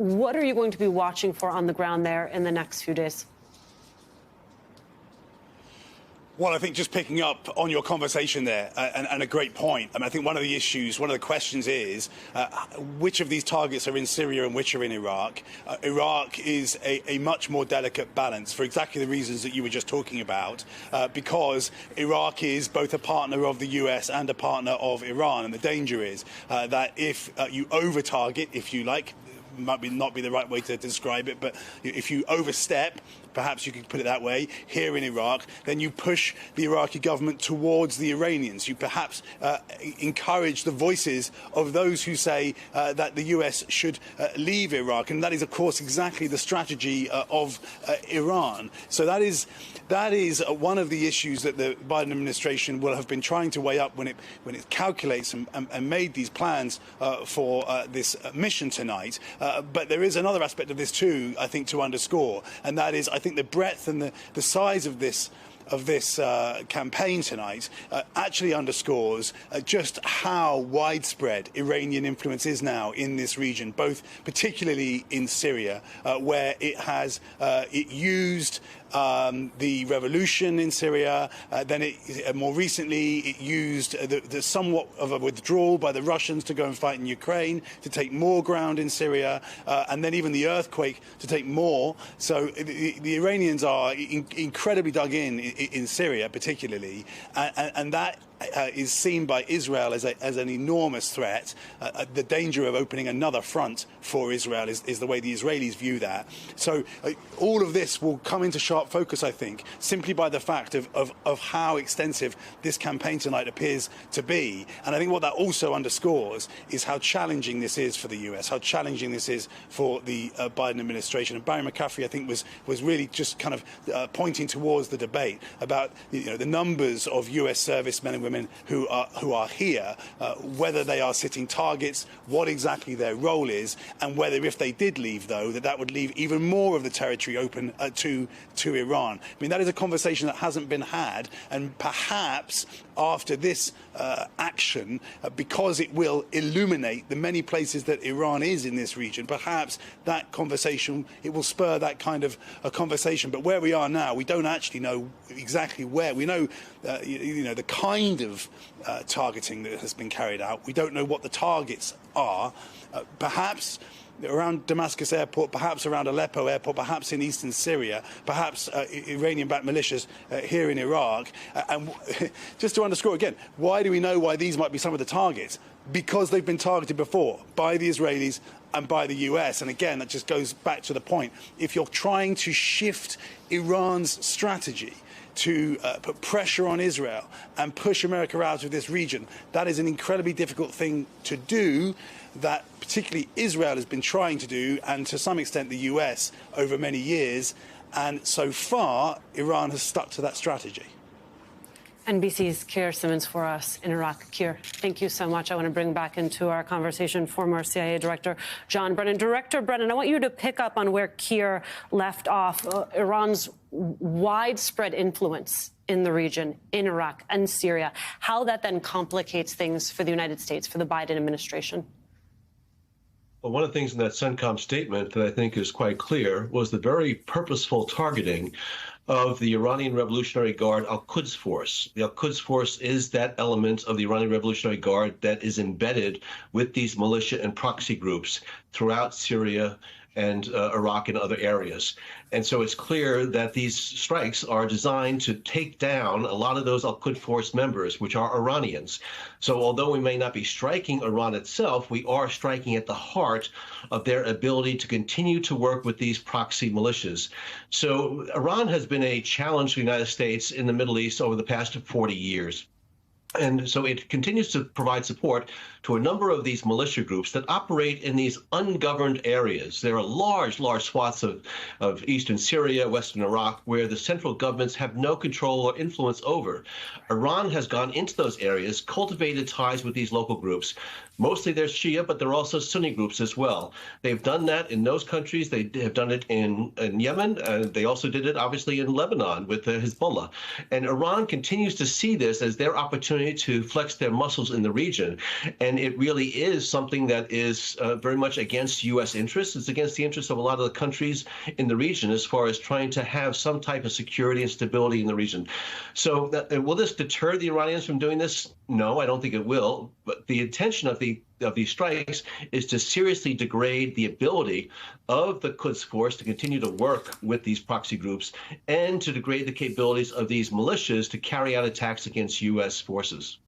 What are you going to be watching for on the ground there in the next few days? Well, I think just picking up on your conversation there, and a great point. I think one of the issues, one of the questions is which of these targets are in Syria and which are in Iraq. Iraq is a much more delicate balance for exactly the reasons that you were just talking about, because Iraq is both a partner of the US and a partner of Iran. And the danger is that if you over-target, if you like, might not be the right way to describe it, but if you overstep, perhaps you could put it that way, here in Iraq, then you push the Iraqi government towards the Iranians. You perhaps encourage the voices of those who say that the US should leave Iraq. And that is, of course, exactly the strategy of Iran. So that is one of the issues that the Biden administration will have been trying to weigh up when it calculates and made these plans for this mission tonight. But there is another aspect of this too, I think, to underscore, and that is, I think, the breadth and the size of this campaign tonight actually underscores just how widespread Iranian influence is now in this region, both particularly in Syria, where it used the revolution in Syria. Then more recently, it used the somewhat of a withdrawal by the Russians to go and fight in Ukraine, to take more ground in Syria, and then even the earthquake to take more. So the Iranians are incredibly dug in Syria, particularly, and that is seen by Israel as an enormous threat. The danger of opening another front for Israel is the way the Israelis view that. So all of this will come into sharp focus, I think, simply by the fact of how extensive this campaign tonight appears to be. And I think what that also underscores is how challenging this is for the US, how challenging this is for the Biden administration. And Barry McCaffrey, I think, was really just kind of pointing towards the debate about the numbers of US servicemen and women who are here, whether they are sitting targets, what exactly their role is, and whether, if they did leave, though, that would leave even more of the territory open to Iran. I mean, that is a conversation that hasn't been had, and perhaps after this action, because it will illuminate the many places that Iran is in this region, perhaps that conversation, it will spur that kind of a conversation. But where we are now, we don't actually know exactly where. We know, the kind of targeting that has been carried out. We don't know what the targets are. Perhaps around Damascus airport, perhaps around Aleppo airport, perhaps in eastern Syria, perhaps Iranian-backed militias here in Iraq. And just to underscore again, why do we know why these might be some of the targets? Because they've been targeted before by the Israelis and by the US. And again, that just goes back to the point. If you're trying to shift Iran's strategy to put pressure on Israel and push America out of this region, that is an incredibly difficult thing to do, that particularly Israel has been trying to do, and to some extent the US over many years. And so far, Iran has stuck to that strategy. NBC's Keir Simmons for us in Iraq. Keir, thank you so much. I want to bring back into our conversation former CIA Director John Brennan. Director Brennan, I want you to pick up on where Keir left off. Iran's widespread influence in the region, in Iraq and Syria, how that then complicates things for the United States, for the Biden administration. Well, one of the things in that CENTCOM statement that I think is quite clear was the very purposeful targeting of the Iranian Revolutionary Guard Al-Quds Force. The Al-Quds Force is that element of the Iranian Revolutionary Guard that is embedded with these militia and proxy groups throughout Syria and Iraq and other areas. And so it's clear that these strikes are designed to take down a lot of those Al-Quds Force members, which are Iranians. So although we may not be striking Iran itself, we are striking at the heart of their ability to continue to work with these proxy militias. So Iran has been a challenge to the United States in the Middle East over the past 40 years. And so it continues to provide support to a number of these militia groups that operate in these ungoverned areas. There are large swaths of eastern Syria, western Iraq, where the central governments have no control or influence over. Iran has gone into those areas, cultivated ties with these local groups, Mostly they're Shia, but they're also Sunni groups as well. They've done that in those countries. They have done it in Yemen. They also did it, obviously, in Lebanon with Hezbollah. And Iran continues to see this as their opportunity to flex their muscles in the region. And it really is something that is very much against U.S. interests. It's against the interests of a lot of the countries in the region as far as trying to have some type of security and stability in the region. So will this deter the Iranians from doing this? No, I don't think it will. But the intention of these strikes is to seriously degrade the ability of the Quds Force to continue to work with these proxy groups and to degrade the capabilities of these militias to carry out attacks against U.S. forces.